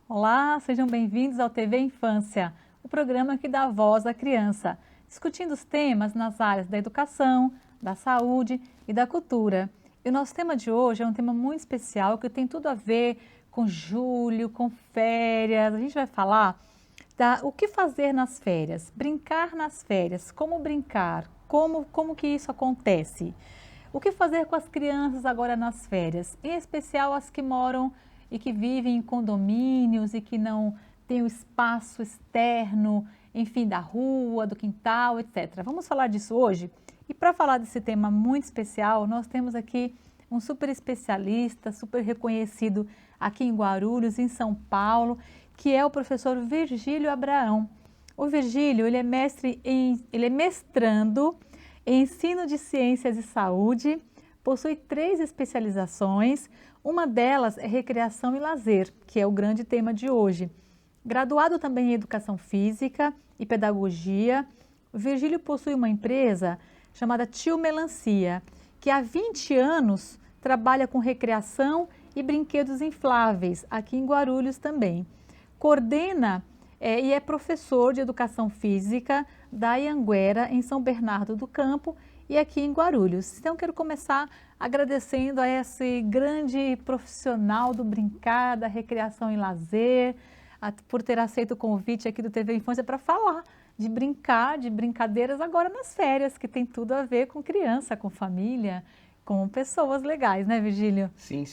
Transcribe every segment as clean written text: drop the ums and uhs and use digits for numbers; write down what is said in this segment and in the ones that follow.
Olá, sejam bem-vindos ao TV Infância, o programa que dá voz à criança, discutindo os temas nas áreas da educação, da saúde e da cultura. E o nosso tema de hoje é um tema muito especial que tem tudo a ver com julho, com férias. A gente vai falar o que fazer nas férias, brincar nas férias, como brincar, como que isso acontece. O que fazer com as crianças agora nas férias, em especial as que moram e que vivem em condomínios e que não têm o espaço externo, enfim, da rua, do quintal, etc. Vamos falar disso hoje? E para falar desse tema muito especial, nós temos aqui um super especialista, super reconhecido aqui em Guarulhos, em São Paulo, que é o professor Virgílio Abraão. O Virgílio, ele é mestrando em ensino de ciências e saúde, possui 3 especializações, uma delas é recreação e lazer, que é o grande tema de hoje. Graduado também em educação física e pedagogia, o Virgílio possui uma empresa chamada Tio Melancia, que há 20 anos trabalha com recreação e brinquedos infláveis, aqui em Guarulhos também. Coordena e é professor de educação física da Anhanguera, em São Bernardo do Campo, e aqui em Guarulhos. Então, quero começar agradecendo a esse grande profissional do brincar, da recreação e lazer, por ter aceito o convite aqui do TV Infância para falar de brincar, de brincadeiras agora nas férias, que tem tudo a ver com criança, com família, com pessoas legais, né, Virgílio? Sim.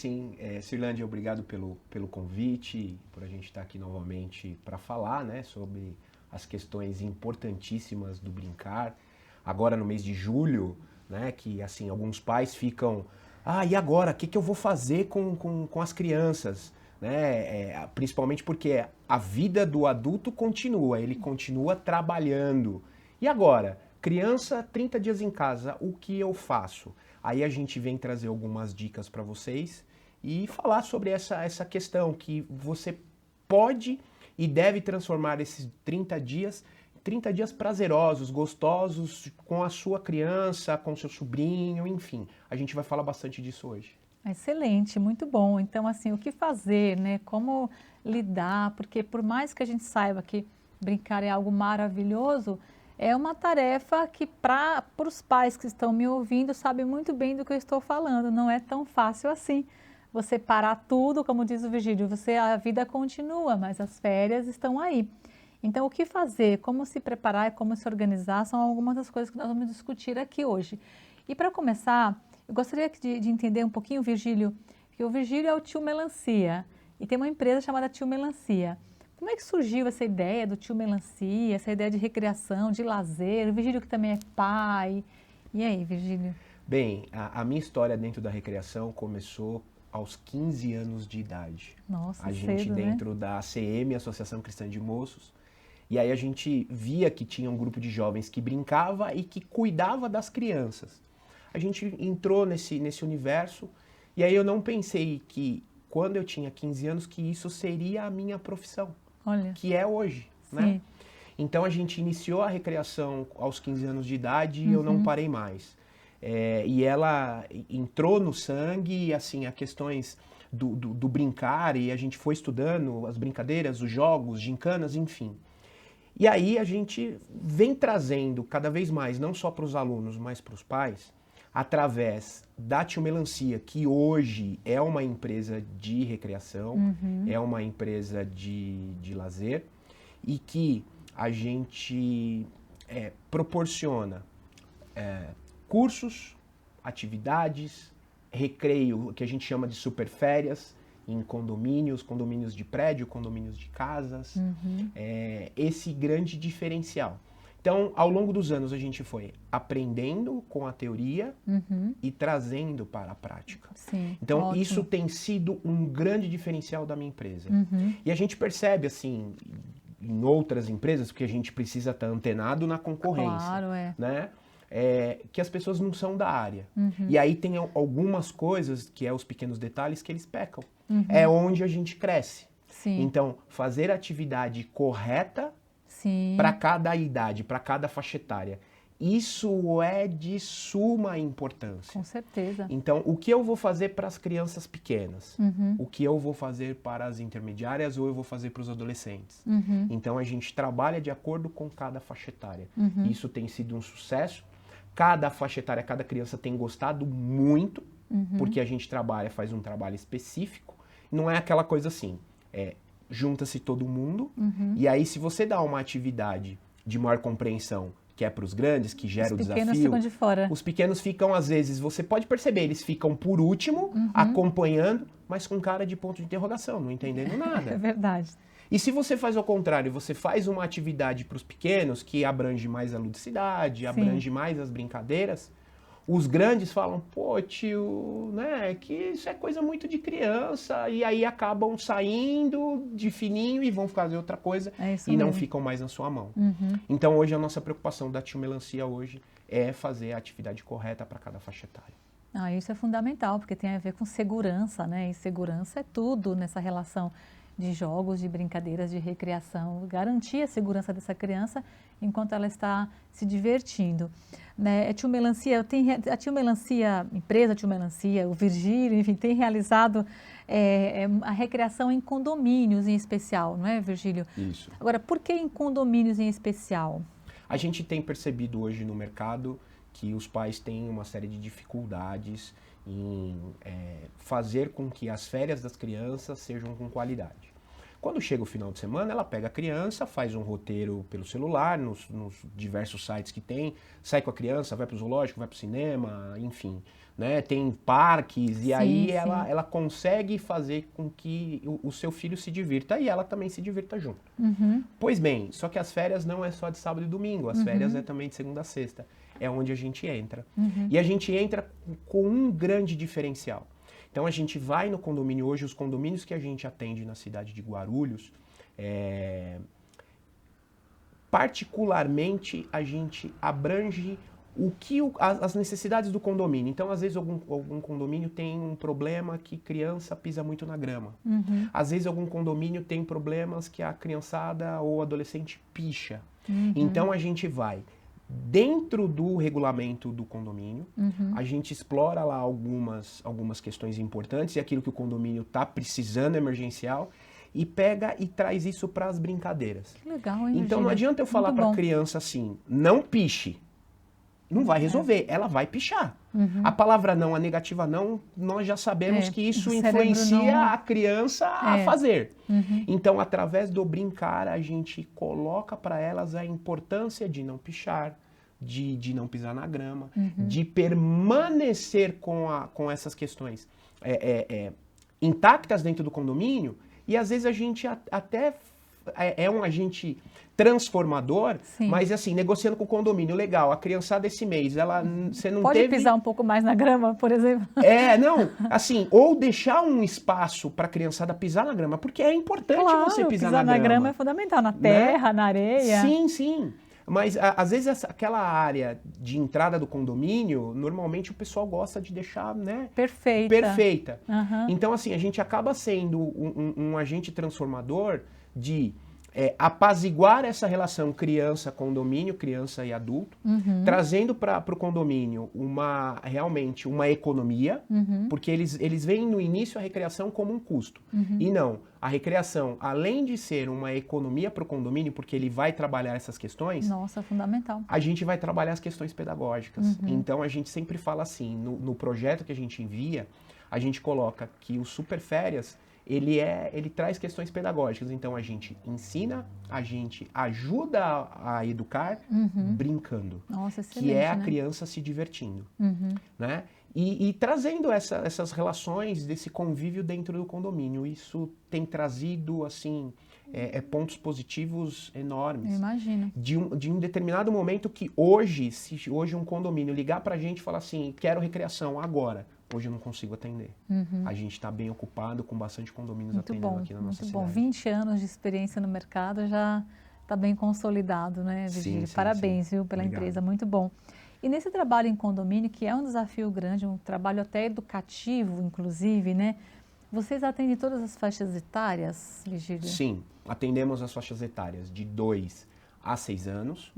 Cirlândia, obrigado pelo convite, por a gente estar aqui novamente para falar, né, sobre as questões importantíssimas do brincar. Agora no mês de julho, né, que assim, alguns pais ficam, e agora, o que eu vou fazer com as crianças? Né? Principalmente porque a vida do adulto continua, ele continua trabalhando. E agora? Criança, 30 dias em casa, o que eu faço? Aí a gente vem trazer algumas dicas para vocês e falar sobre essa questão que você pode e deve transformar esses 30 dias prazerosos, gostosos com a sua criança, com o seu sobrinho, enfim. A gente vai falar bastante disso hoje. Excelente, muito bom. Então, assim, o que fazer, né? Como lidar? Porque por mais que a gente saiba que brincar é algo maravilhoso, é uma tarefa que para os pais que estão me ouvindo sabem muito bem do que eu estou falando. Não é tão fácil assim. Você parar tudo, como diz o Virgílio, a vida continua, mas as férias estão aí. Então, o que fazer? Como se preparar e como se organizar são algumas das coisas que nós vamos discutir aqui hoje. E para começar, eu gostaria de entender um pouquinho, Virgílio, que o Virgílio é o Tio Melancia e tem uma empresa chamada Tio Melancia. Como é que surgiu essa ideia do Tio Melancia, essa ideia de recreação, de lazer? O Virgílio que também é pai. E aí, Virgílio? Bem, a minha história dentro da recreação começou aos 15 anos de idade. Nossa, A gente cedo, né? dentro da ACM, Associação Cristã de Moços, e aí a gente via que tinha um grupo de jovens que brincava e que cuidava das crianças. A gente entrou nesse universo e aí eu não pensei que quando eu tinha 15 anos que isso seria a minha profissão, Olha, que é hoje, né? sim. Então a gente iniciou a recreação aos 15 anos de idade e eu não Uhum. parei mais. E ela entrou no sangue, assim, a questões do brincar, e a gente foi estudando as brincadeiras, os jogos, gincanas, enfim. E aí a gente vem trazendo cada vez mais, não só para os alunos, mas para os pais, através da Tio Melancia, que hoje é uma empresa de recreação, Uhum. é uma empresa de lazer, e que a gente proporciona cursos, atividades, recreio, que a gente chama de super férias, em condomínios de prédio, condomínios de casas, Uhum. esse grande diferencial. Então, ao longo dos anos, a gente foi aprendendo com a teoria Uhum. e trazendo para a prática. Sim, Então, isso ótimo. tem sido um grande diferencial da minha empresa. Uhum. E a gente percebe, assim, em outras empresas, porque a gente precisa estar antenado na concorrência, Claro, é. né? Que as pessoas não são da área. Uhum. E aí tem algumas coisas, que é os pequenos detalhes, que eles pecam. É Uhum. onde a gente cresce. Sim, Então, fazer a atividade correta para sim. cada idade, para cada faixa etária. isso é de suma importância. Com certeza. Então, o que eu vou fazer para as crianças pequenas? O que eu vou fazer para as intermediárias ou eu vou fazer para os adolescentes? Então, a gente trabalha de acordo com cada faixa etária. Isso tem sido um sucesso. Cada faixa etária, cada criança tem gostado muito, porque a gente faz um trabalho específico. Não é aquela coisa assim, junta-se todo mundo, e aí se você dá uma atividade de maior compreensão, que é para os grandes, que gera o desafio. Os pequenos ficam de fora. Os pequenos ficam, às vezes, você pode perceber, eles ficam por último, acompanhando, mas com cara de ponto de interrogação, não entendendo nada. É verdade. E se você faz ao contrário, você faz uma atividade para os pequenos, que abrange mais a ludicidade, abrange mais as brincadeiras, os grandes falam, pô, tio, né, que isso é coisa muito de criança, e aí acabam saindo de fininho e vão fazer outra coisa e não ficam mais na sua mão. Então hoje a nossa preocupação da Tio Melancia hoje é fazer a atividade correta para cada faixa etária. Isso é fundamental, porque tem a ver com segurança, né? E segurança é tudo nessa relação de jogos, de brincadeiras, de recreação, garantir a segurança dessa criança enquanto ela está se divertindo. Né? A Tio Melancia, empresa Tio Melancia, o Virgílio, enfim, tem realizado a recreação em condomínios em especial, não é, Virgílio? Isso. Agora, por que em condomínios em especial? A gente tem percebido hoje no mercado que os pais têm uma série de dificuldades em fazer com que as férias das crianças sejam com qualidade. Quando chega o final de semana, ela pega a criança, faz um roteiro pelo celular, nos diversos sites que tem, sai com a criança, vai para o zoológico, vai para o cinema, enfim, né? Tem parques, e aí ela consegue fazer com que o seu filho se divirta e ela também se divirta junto. Pois bem, só que as férias não é só de sábado e domingo, as férias é também de segunda a sexta. É onde a gente entra. E a gente entra com um grande diferencial. Então a gente vai no condomínio hoje, os condomínios que a gente atende na cidade de Guarulhos, particularmente a gente abrange as necessidades do condomínio. Então, às vezes, algum condomínio tem um problema que criança pisa muito na grama. Às vezes, algum condomínio tem problemas que a criançada ou adolescente picha. Então, a gente vai dentro do regulamento do condomínio, a gente explora lá algumas questões importantes e aquilo que o condomínio está precisando emergencial e pega e traz isso para as brincadeiras. Que legal, hein, Então não adianta eu falar para a criança assim, não piche. Não vai resolver, ela vai pichar. A palavra não, a negativa não, nós já sabemos que isso influencia a criança a fazer. Então, através do brincar, a gente coloca para elas a importância de não pichar, de não pisar na grama, de permanecer com essas questões intactas dentro do condomínio, e às vezes a gente até é um agente transformador, mas assim, negociando com o condomínio, legal, a criançada esse mês, você não Pode pisar um pouco mais na grama, por exemplo? Não, assim, ou deixar um espaço para a criançada pisar na grama, porque é importante você pisar na grama. Pisar na grama é fundamental, na terra, na areia. Sim. Mas às vezes aquela área de entrada do condomínio, normalmente o pessoal gosta de deixar, né? Perfeita. Então, assim, a gente acaba sendo um agente transformador de apaziguar essa relação criança-condomínio, criança e adulto, trazendo para o condomínio realmente uma economia, porque eles veem no início a recreação como um custo. E não, a recreação, além de ser uma economia para o condomínio, porque ele vai trabalhar essas questões... Nossa, fundamental. A gente vai trabalhar as questões pedagógicas. Então, a gente sempre fala assim, no projeto que a gente envia, a gente coloca que o Super Férias... Ele traz questões pedagógicas, então a gente ensina, a gente ajuda a educar brincando, Nossa, excelente, que é a criança se divertindo, né? E trazendo essas relações desse convívio dentro do condomínio. Isso tem trazido, assim, pontos positivos enormes. Eu imagino. De um determinado momento que se hoje um condomínio ligar pra gente e falar assim, quero recreação agora, hoje eu não consigo atender. A gente está bem ocupado, com bastante condomínios atendendo aqui na nossa cidade. Muito bom, 20 anos de experiência no mercado já está bem consolidado, né, Virgílio? Parabéns, viu, pela empresa, muito bom. E nesse trabalho em condomínio, que é um desafio grande, um trabalho até educativo, inclusive, né? Vocês atendem todas as faixas etárias, Virgílio? Sim, atendemos as faixas etárias de 2 a 6 anos,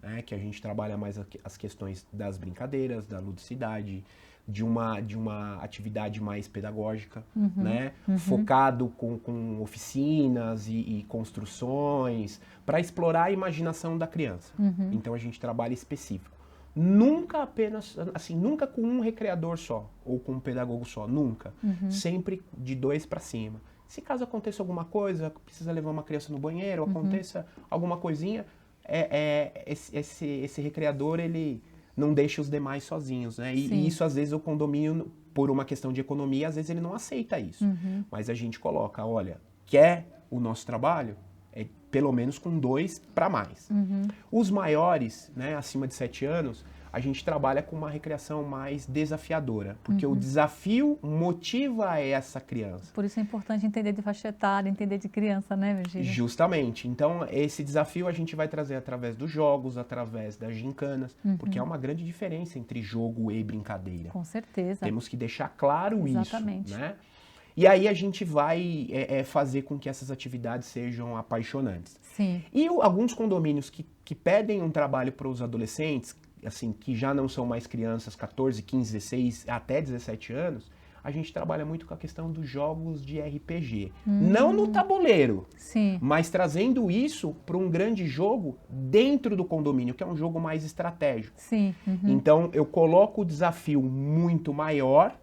né, que a gente trabalha mais as questões das brincadeiras, da ludicidade, de uma atividade mais pedagógica, né, focado com oficinas e construções, para explorar a imaginação da criança. Então a gente trabalha específico. Nunca apenas, assim, nunca com um recreador só, ou com um pedagogo só, nunca. Sempre de 2 para cima. Se caso aconteça alguma coisa, precisa levar uma criança no banheiro, aconteça alguma coisinha, esse recreador, ele não deixa os demais sozinhos, né? E isso, às vezes, o condomínio, por uma questão de economia, às vezes ele não aceita isso. Mas a gente coloca, olha, quer o nosso trabalho? É pelo menos com 2 para mais. Os maiores, né, acima de 7 anos, a gente trabalha com uma recreação mais desafiadora, porque o desafio motiva essa criança. Por isso é importante entender de faixa etária, entender de criança, né, Virgílio? Justamente. Então, esse desafio a gente vai trazer através dos jogos, através das gincanas, porque há uma grande diferença entre jogo e brincadeira. Com certeza. Temos que deixar claro Exatamente. isso, né? E aí a gente vai fazer com que essas atividades sejam apaixonantes. Sim. E alguns condomínios que pedem um trabalho para os adolescentes, assim, que já não são mais crianças, 14, 15, 16, até 17 anos, a gente trabalha muito com a questão dos jogos de RPG. Não no tabuleiro, Sim. mas trazendo isso para um grande jogo dentro do condomínio, que é um jogo mais estratégico. Sim. Então, eu coloco o desafio muito maior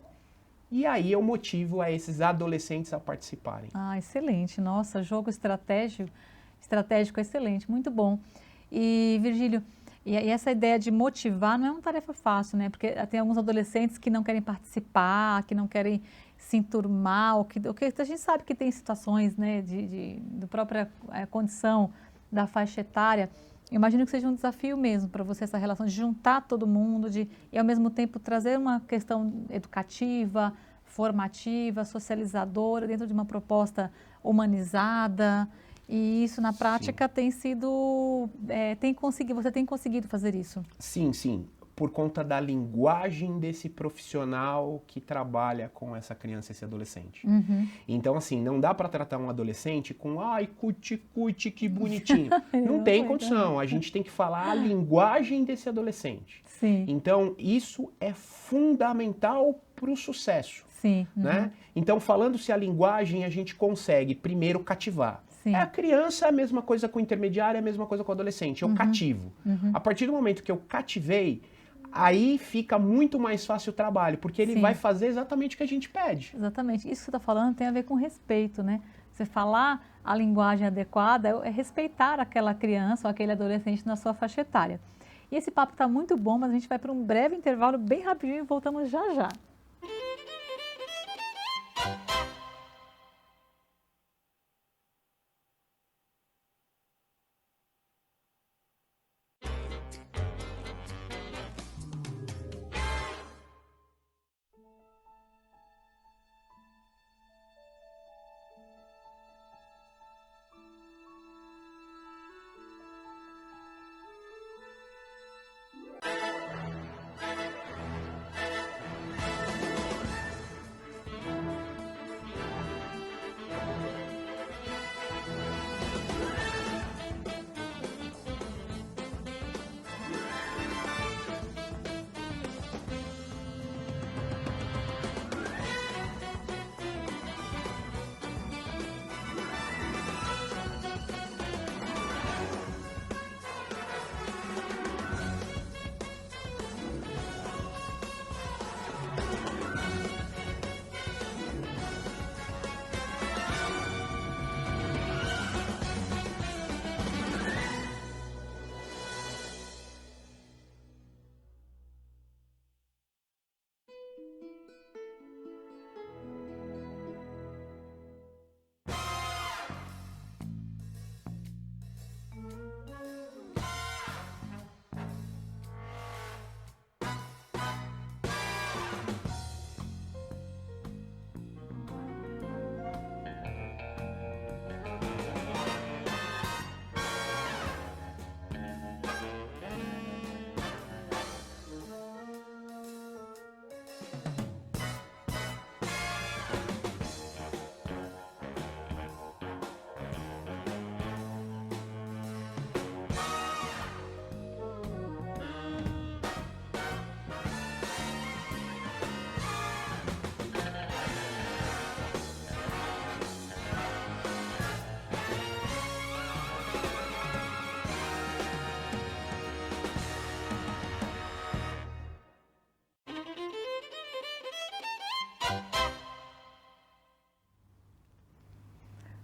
e aí eu motivo a esses adolescentes a participarem. Ah, excelente. Nossa, jogo estratégico é excelente, muito bom. E, Virgílio, e essa ideia de motivar não é uma tarefa fácil, né? Porque tem alguns adolescentes que não querem participar, que não querem se enturmar, ou que a gente sabe que tem situações, né, da própria condição da faixa etária. Eu imagino que seja um desafio mesmo para você essa relação de juntar todo mundo e ao mesmo tempo trazer uma questão educativa, formativa, socializadora dentro de uma proposta humanizada. E isso na prática tem sido, você tem conseguido fazer isso? Sim, sim. Por conta da linguagem desse profissional que trabalha com essa criança, esse adolescente. Então, assim, não dá para tratar um adolescente com, ai, cuti, que bonitinho. Não tem condição. A gente tem que falar a linguagem desse adolescente. Sim. Então, isso é fundamental para o sucesso. Sim. Né? Então, falando-se a linguagem, a gente consegue primeiro cativar. Sim. A criança é a mesma coisa com o intermediário, é a mesma coisa com o adolescente. Eu cativo. A partir do momento que eu cativei, aí fica muito mais fácil o trabalho, porque ele vai fazer exatamente o que a gente pede. Exatamente. Isso que você está falando tem a ver com respeito, né? Você falar a linguagem adequada é respeitar aquela criança ou aquele adolescente na sua faixa etária. E esse papo está muito bom, mas a gente vai para um breve intervalo bem rapidinho e voltamos já já.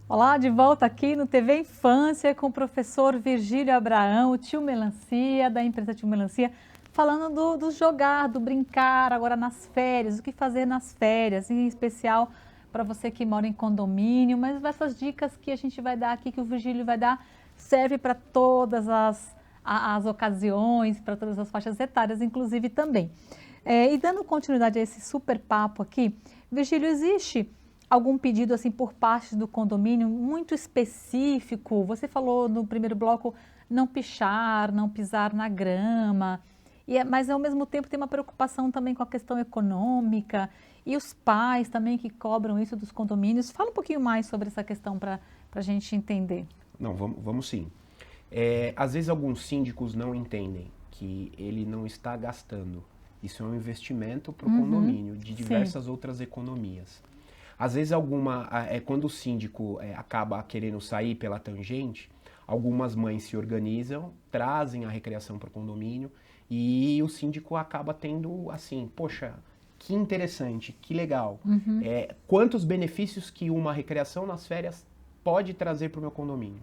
Olá, de volta aqui no TV Infância com o professor Virgílio Abraão, o tio Melancia, da empresa Tio Melancia, falando do jogar, do brincar agora nas férias, o que fazer nas férias, em especial para você que mora em condomínio, mas essas dicas que a gente vai dar aqui, que o Virgílio vai dar, serve para todas as ocasiões, para todas as faixas etárias, inclusive também. E dando continuidade a esse super papo aqui, Virgílio, existe algum pedido assim por parte do condomínio muito específico? Você falou no primeiro bloco não pichar, não pisar na grama, mas ao mesmo tempo tem uma preocupação também com a questão econômica e os pais também que cobram isso dos condomínios. Fala um pouquinho mais sobre essa questão para a gente entender. Não, vamos sim. Às vezes alguns síndicos não entendem que ele não está gastando. Isso é um investimento para o condomínio de diversas outras economias. Às vezes quando o síndico acaba querendo sair pela tangente, algumas mães se organizam, trazem a recreação para o condomínio e o síndico acaba tendo assim, poxa, que interessante, que legal. Quantos benefícios que uma recreação nas férias pode trazer para o meu condomínio.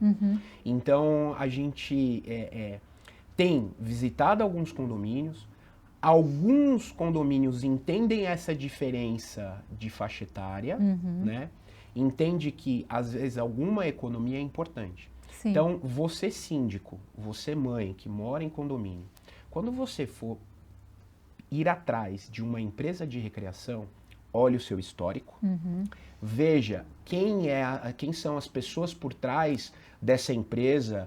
Então a gente tem visitado alguns condomínios. Alguns condomínios entendem essa diferença de faixa etária, né? Entende que, às vezes, alguma economia é importante. Sim. Então, você síndico, você mãe que mora em condomínio, quando você for ir atrás de uma empresa de recreação, olhe o seu histórico, veja quem são as pessoas por trás dessa empresa.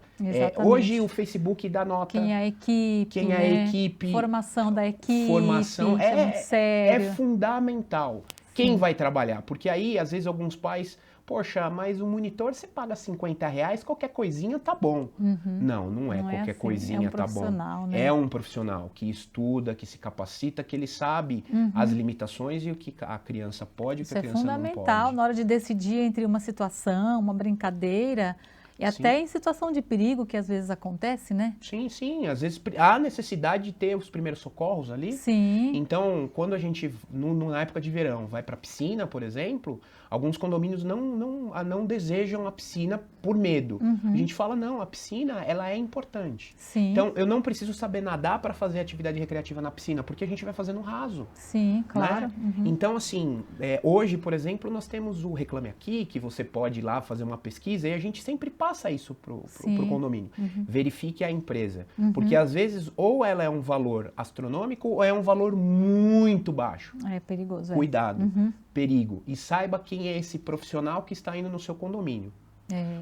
Hoje o Facebook dá nota. Quem é a equipe, quem é a equipe, formação da equipe, formação que é muito sério. É fundamental. Quem vai trabalhar? Porque aí, às vezes, alguns pais, poxa, mas o monitor você paga R$50, qualquer coisinha tá bom. Não é qualquer assim, coisinha tá bom. Né? É um profissional que estuda, que se capacita, que ele sabe as limitações e o que a criança pode e o que a criança não pode. Isso é fundamental na hora de decidir entre uma situação, uma brincadeira. E até em situação de perigo, que às vezes acontece, né? Sim. Às vezes há necessidade de ter os primeiros socorros ali. Sim. Então, quando a gente, na época de verão, vai para a piscina, por exemplo, alguns condomínios não desejam a piscina por medo. A gente fala, não, a piscina, ela é importante. Sim. Então, eu não preciso saber nadar para fazer atividade recreativa na piscina, porque a gente vai fazer no raso. Sim, claro. Né? Então, assim, hoje, por exemplo, nós temos o Reclame Aqui, que você pode ir lá fazer uma pesquisa, e a gente sempre passa isso pro condomínio. Verifique a empresa. Porque, às vezes, ou ela é um valor astronômico, ou é um valor muito baixo. É perigoso. Cuidado, perigo. E saiba quem é esse profissional que está indo no seu condomínio.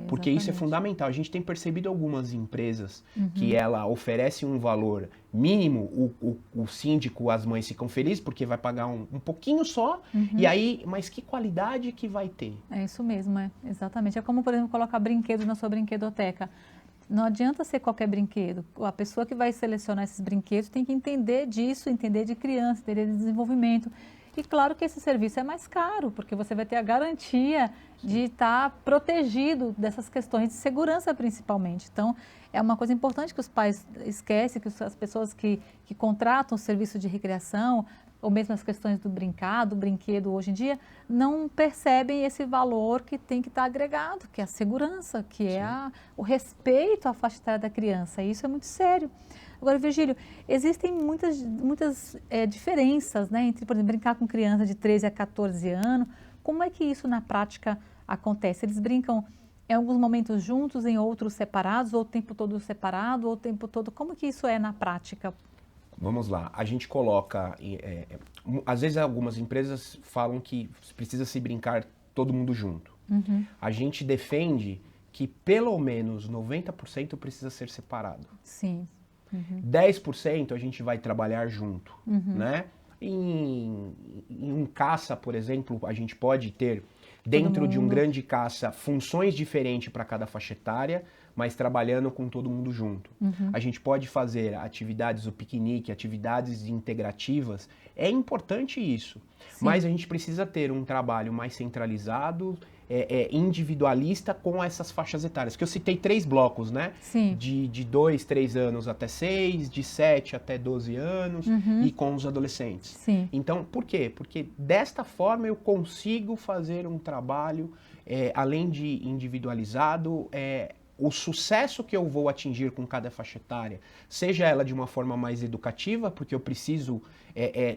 Porque isso é fundamental. A gente tem percebido algumas empresas que ela oferece um valor mínimo, o síndico, as mães ficam felizes porque vai pagar um pouquinho só, e aí, mas que qualidade que vai ter? É isso mesmo, exatamente. É como, por exemplo, colocar brinquedo na sua brinquedoteca. Não adianta ser qualquer brinquedo. A pessoa que vai selecionar esses brinquedos tem que entender disso, entender de criança, entender de desenvolvimento. E claro que esse serviço é mais caro, porque você vai ter a garantia de estar protegido dessas questões de segurança, principalmente. Então, é uma coisa importante que os pais esquecem, que as pessoas que contratam o serviço de recreação, ou mesmo as questões do brinquedo hoje em dia, não percebem esse valor que tem que estar agregado, que é a segurança, que é o respeito à faixa etária da criança. E isso é muito sério. Agora, Virgílio, existem muitas diferenças, né, entre, por exemplo, brincar com criança de 13 a 14 anos. Como é que isso na prática acontece? Eles brincam em alguns momentos juntos, em outros separados, ou o tempo todo separado, ou o tempo todo... Como que isso é na prática? Vamos lá, a gente coloca... às vezes algumas empresas falam que precisa se brincar todo mundo junto. A gente defende que pelo menos 90% precisa ser separado. Sim. 10% a gente vai trabalhar junto, né? Em um caça, por exemplo, a gente pode ter, dentro de um grande caça, funções diferentes para cada faixa etária, mas trabalhando com todo mundo junto. A gente pode fazer atividades do piquenique, atividades integrativas, é importante isso, mas a gente precisa ter um trabalho mais centralizado, individualista com essas faixas etárias, que eu citei 3 blocos, né? Sim. De 2, 3 anos até 6, de 7 até 12 anos e com os adolescentes. Sim. Então, por quê? Porque desta forma eu consigo fazer um trabalho, além de individualizado, o sucesso que eu vou atingir com cada faixa etária, seja ela de uma forma mais educativa, porque eu preciso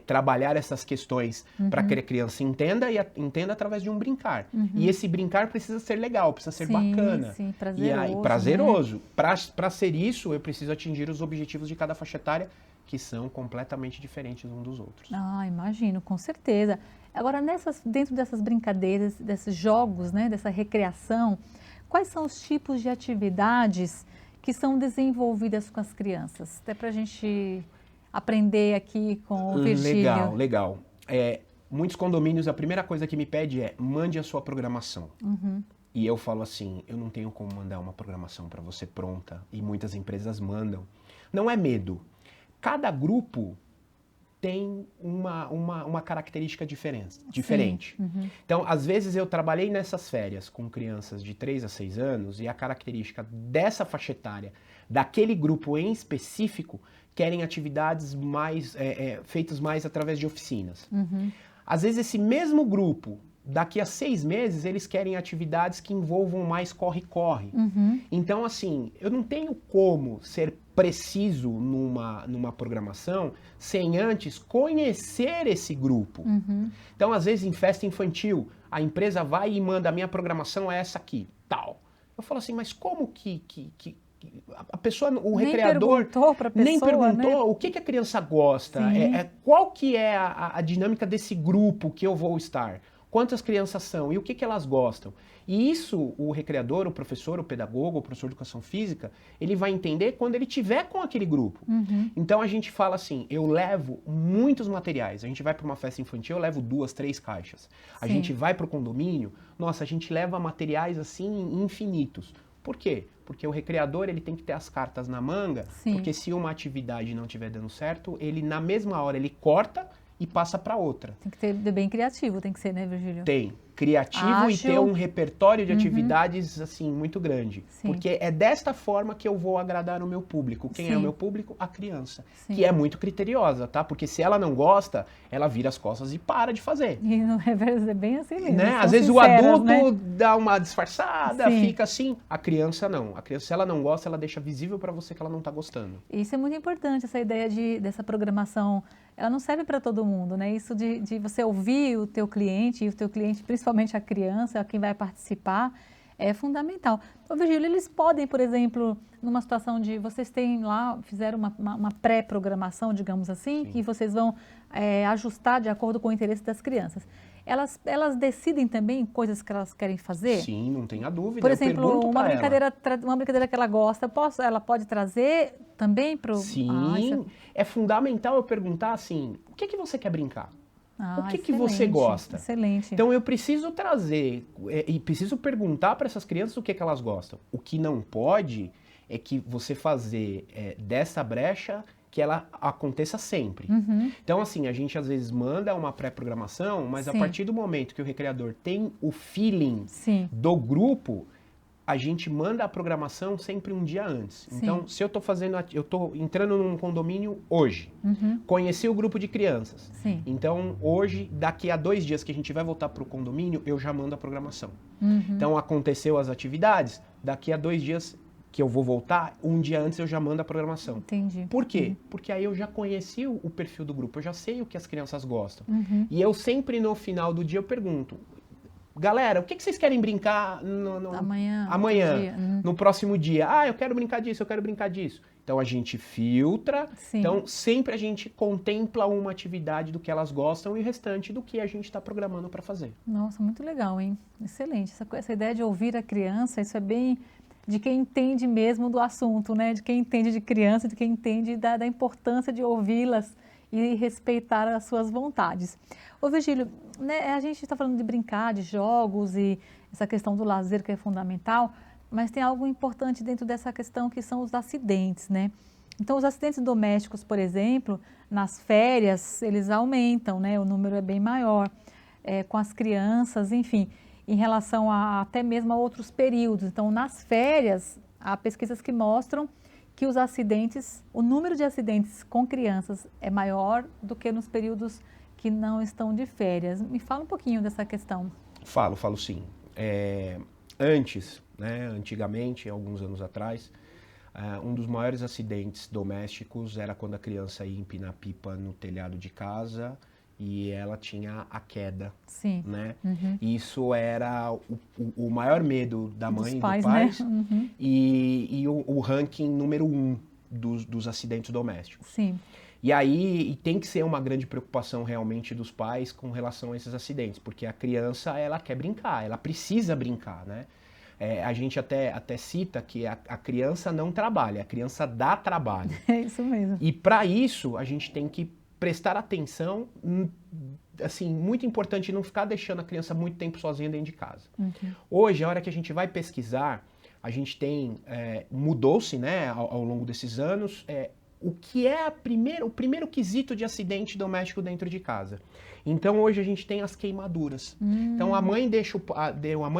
trabalhar essas questões para que a criança entenda e entenda através de um brincar. E esse brincar precisa ser legal, precisa ser bacana. Sim, prazeroso. Prazeroso. Para ser isso, eu preciso atingir os objetivos de cada faixa etária, que são completamente diferentes uns dos outros. Ah, imagino, com certeza. Agora, dentro dessas brincadeiras, desses jogos, né, dessa recreação, quais são os tipos de atividades que são desenvolvidas com as crianças? Até para a gente aprender aqui com o Virgílio. Legal. Muitos condomínios, a primeira coisa que me pede é mande a sua programação. E eu falo assim, eu não tenho como mandar uma programação para você pronta, e muitas empresas mandam. Não é medo. Cada grupo tem uma característica diferente. Então, às vezes eu trabalhei nessas férias com crianças de 3 a 6 anos e a característica dessa faixa etária, daquele grupo em específico, querem atividades mais feitas mais através de oficinas. Às vezes esse mesmo grupo, daqui a 6 meses, eles querem atividades que envolvam mais corre-corre. Então, assim, eu não tenho como ser preciso numa programação sem antes conhecer esse grupo. Então, às vezes, em festa infantil, a empresa vai e manda, a minha programação é essa aqui, tal. Eu falo assim, mas como que a pessoa, o recreador... Nem perguntou, né? O que a criança gosta, qual que é a dinâmica desse grupo que eu vou estar. Quantas crianças são e o que elas gostam. E isso o recreador, o professor, o pedagogo, o professor de educação física, ele vai entender quando ele estiver com aquele grupo. Então a gente fala assim, eu levo muitos materiais. A gente vai para uma festa infantil, eu levo 2, 3 caixas. A gente vai para o condomínio, nossa, a gente leva materiais assim infinitos. Por quê? Porque o recreador ele tem que ter as cartas na manga, porque se uma atividade não estiver dando certo, ele na mesma hora ele corta e passa para outra. Tem que ter bem criativo, tem que ser, né, Virgílio? Tem. Criativo e ter um repertório de atividades, assim, muito grande. Porque é desta forma que eu vou agradar o meu público. Quem é o meu público? A criança. Que é muito criteriosa, tá? Porque se ela não gosta, ela vira as costas e para de fazer. E no reverso é bem assim mesmo. Né? Às vezes o adulto dá uma disfarçada, fica assim. A criança não. A criança, se ela não gosta, ela deixa visível para você que ela não tá gostando. Isso é muito importante, essa ideia dessa programação. Ela não serve para todo mundo, né? Isso de você ouvir o teu cliente, e o teu cliente, principalmente a criança, quem vai participar, é fundamental. Ô, Virgílio, eles podem, por exemplo, numa situação de vocês têm lá, fizeram uma pré-programação, digamos assim, que vocês vão ajustar de acordo com o interesse das crianças. Elas decidem também coisas que elas querem fazer? Sim, não tenha dúvida. Por exemplo, uma brincadeira que ela gosta, ela pode trazer também para o... Sim, é fundamental eu perguntar assim, o que você quer brincar? O que você gosta? Excelente. Então eu preciso trazer e preciso perguntar para essas crianças o que elas gostam. O que não pode é que você fazer dessa brecha que ela aconteça sempre. Então, assim, a gente às vezes manda uma pré-programação, mas a partir do momento que o recreador tem o feeling do grupo, a gente manda a programação sempre um dia antes. Então, se eu tô entrando num condomínio hoje, conheci o grupo de crianças. Então, hoje, daqui a 2 dias que a gente vai voltar para o condomínio, eu já mando a programação. Então, aconteceu as atividades, daqui a 2 dias que eu vou voltar, um dia antes eu já mando a programação. Entendi. Por quê? Porque aí eu já conheci o perfil do grupo, eu já sei o que as crianças gostam. E eu sempre, no final do dia, eu pergunto, galera, o que vocês querem brincar amanhã no próximo dia? Ah, eu quero brincar disso, eu quero brincar disso. Então a gente filtra, então sempre a gente contempla uma atividade do que elas gostam e o restante do que a gente está programando para fazer. Nossa, muito legal, hein? Excelente. Essa ideia de ouvir a criança, isso é bem de quem entende mesmo do assunto, né? De quem entende de criança, de quem entende da importância de ouvi-las e respeitar as suas vontades. Ô Virgílio, né, a gente está falando de brincar, de jogos e essa questão do lazer que é fundamental, mas tem algo importante dentro dessa questão que são os acidentes, né? Então, os acidentes domésticos, por exemplo, nas férias, eles aumentam, né? O número é bem maior, com as crianças, enfim, em relação até mesmo a outros períodos. Então, nas férias, há pesquisas que mostram que os acidentes, o número de acidentes com crianças é maior do que nos períodos que não estão de férias. Me fala um pouquinho dessa questão. Falo sim. Antes, né, antigamente, alguns anos atrás, um dos maiores acidentes domésticos era quando a criança ia empinar pipa no telhado de casa e ela tinha a queda. Sim. Né? Uhum. Isso era o maior medo da mãe e do pai, né? Uhum. e o ranking número 1 dos acidentes domésticos. Sim. E aí tem que ser uma grande preocupação realmente dos pais com relação a esses acidentes, porque a criança, ela quer brincar, ela precisa brincar, né? A gente até cita que a criança não trabalha, a criança dá trabalho. É isso mesmo. E para isso, a gente tem que prestar atenção, assim, muito importante não ficar deixando a criança muito tempo sozinha dentro de casa. Uhum. Hoje, a hora que a gente vai pesquisar, a gente tem, mudou-se, né, ao longo desses anos, o que é o primeiro quesito de acidente doméstico dentro de casa. Então, hoje a gente tem as queimaduras. Então, a mãe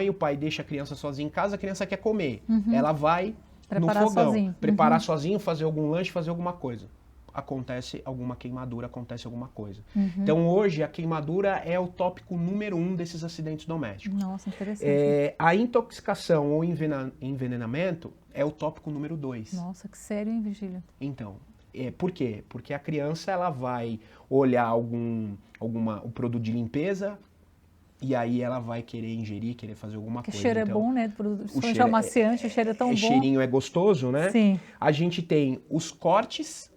e o pai deixam a criança sozinha em casa, a criança quer comer. Uhum. Ela vai preparar no fogão, sozinho. preparar Uhum. sozinho, fazer algum lanche, fazer alguma coisa. Acontece alguma queimadura, acontece alguma coisa. Uhum. Então, hoje, a queimadura é o tópico número 1 desses acidentes domésticos. Nossa, interessante. A intoxicação ou envenenamento é o tópico número 2. Nossa, que sério, hein, Virgílio? Então, por quê? Porque a criança, ela vai olhar o produto de limpeza e aí ela vai querer ingerir, querer fazer alguma coisa. O cheiro então, é bom, né? O cheiro é amaciante, o cheiro é tão bom. O cheirinho é gostoso, né? Sim. A gente tem os cortes,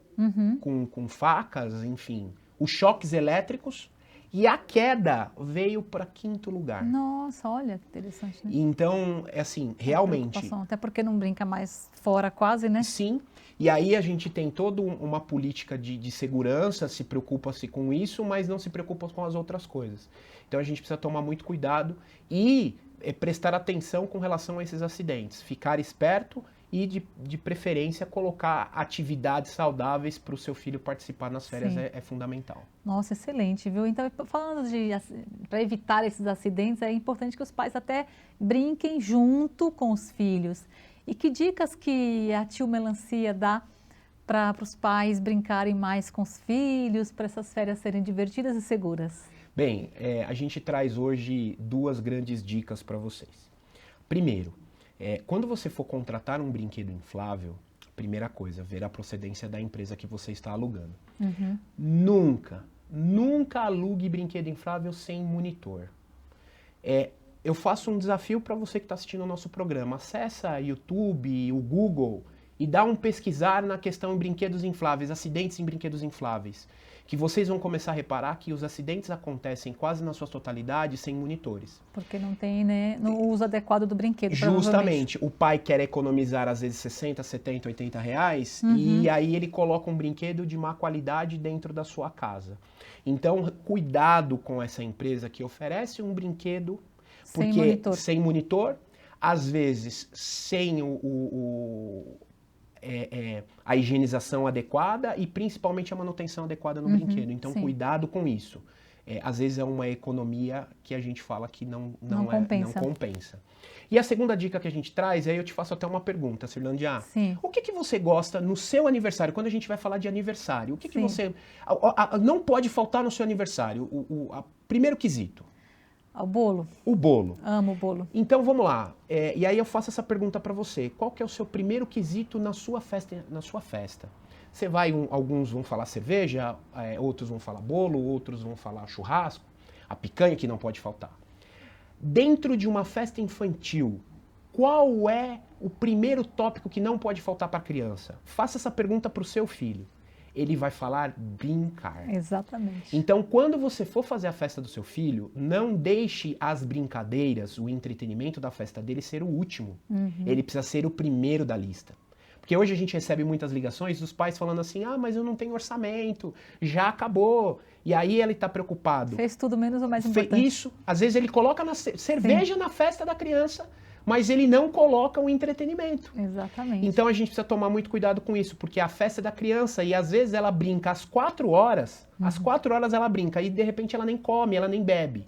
com facas, enfim, os choques elétricos, e a queda veio para 5º lugar. Nossa, olha que interessante, né? Então, assim, realmente... Até porque não brinca mais fora quase, né? Sim, e aí a gente tem toda uma política de segurança, se preocupa-se com isso, mas não se preocupa com as outras coisas. Então a gente precisa tomar muito cuidado e prestar atenção com relação a esses acidentes, ficar esperto e, de preferência, colocar atividades saudáveis para o seu filho participar nas férias é fundamental. Nossa, excelente, viu? Então, falando para evitar esses acidentes, é importante que os pais até brinquem junto com os filhos. E que dicas que a Tio Melancia dá para os pais brincarem mais com os filhos, para essas férias serem divertidas e seguras? Bem, a gente traz hoje 2 grandes dicas para vocês. Primeiro, quando você for contratar um brinquedo inflável, primeira coisa, ver a procedência da empresa que você está alugando. Uhum. Nunca alugue brinquedo inflável sem monitor. Eu faço um desafio para você que está assistindo ao nosso programa. Acessa YouTube, o Google e dá um pesquisar na questão em brinquedos infláveis, acidentes em brinquedos infláveis. Que vocês vão começar a reparar que os acidentes acontecem quase na sua totalidade sem monitores. Porque não tem, né, no uso adequado do brinquedo. Justamente, o pai quer economizar às vezes 60, 70, 80 reais e aí ele coloca um brinquedo de má qualidade dentro da sua casa. Então, cuidado com essa empresa que oferece um brinquedo sem monitor, às vezes sem a higienização adequada e principalmente a manutenção adequada no brinquedo. Então, cuidado com isso. Às vezes é uma economia que a gente fala que não compensa. E a segunda dica que a gente traz, aí eu te faço até uma pergunta, Cirlandia. Sim. O que você gosta no seu aniversário? Quando a gente vai falar de aniversário, o que você... não pode faltar no seu aniversário? Primeiro quesito. O bolo. O bolo. Amo o bolo. Então vamos lá. E aí eu faço essa pergunta para você. Qual que é o seu primeiro quesito na sua festa? Você vai, alguns vão falar cerveja, outros vão falar bolo, outros vão falar churrasco, a picanha que não pode faltar. Dentro de uma festa infantil, qual é o primeiro tópico que não pode faltar para a criança? Faça essa pergunta para o seu filho. Ele vai falar brincar. Exatamente. Então, quando você for fazer a festa do seu filho, não deixe as brincadeiras, o entretenimento da festa dele ser o último. Ele precisa ser o primeiro da lista. Porque hoje a gente recebe muitas ligações dos pais falando assim, mas eu não tenho orçamento, já acabou. E aí ele está preocupado. Fez tudo menos o mais importante. Isso. Às vezes ele coloca cerveja na festa da criança, mas ele não coloca o entretenimento. Exatamente. Então a gente precisa tomar muito cuidado com isso, porque a festa é da criança e às vezes ela brinca às 4 horas, às 4 horas ela brinca e de repente ela nem come, ela nem bebe.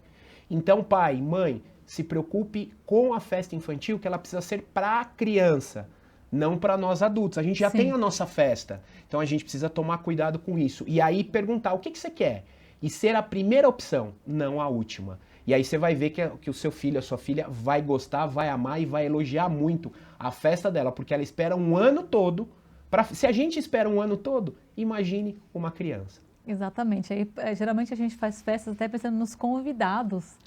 Então pai, mãe, se preocupe com a festa infantil, que ela precisa ser para a criança, não para nós adultos. A gente já tem a nossa festa, então a gente precisa tomar cuidado com isso. E aí perguntar, o que você quer? E ser a primeira opção, não a última. E aí você vai ver que o seu filho, a sua filha vai gostar, vai amar e vai elogiar muito a festa dela, porque ela espera um ano todo. Se a gente espera um ano todo, imagine uma criança. Exatamente. Aí, geralmente a gente faz festas até pensando nos convidados,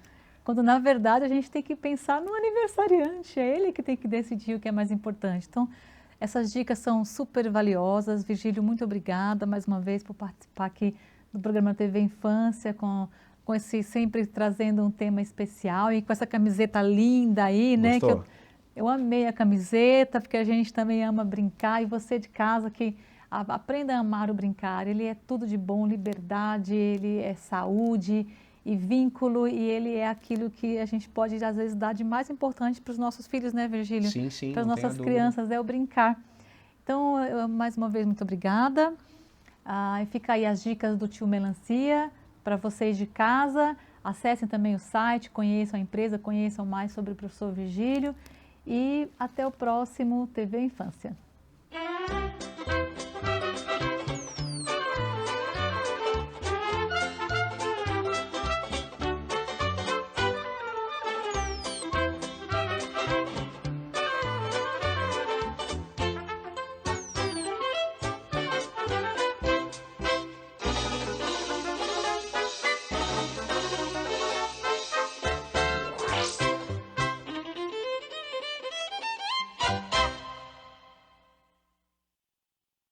quando na verdade a gente tem que pensar no aniversariante, é ele que tem que decidir o que é mais importante. Então, essas dicas são super valiosas. Virgílio, muito obrigada mais uma vez por participar aqui do programa TV Infância, com esse sempre trazendo um tema especial e com essa camiseta linda aí, né? Gostou? Que eu amei a camiseta, porque a gente também ama brincar, e você de casa que aprenda a amar o brincar. Ele é tudo de bom, liberdade, ele é saúde e vínculo, e ele é aquilo que a gente pode, às vezes, dar de mais importante para os nossos filhos, né, Virgílio? Sim, sim. Para as nossas crianças, é o brincar. Então, mais uma vez, muito obrigada. E fica aí as dicas do Tio Melancia para vocês de casa. Acessem também o site, conheçam a empresa, conheçam mais sobre o professor Virgílio. E até o próximo TV Infância.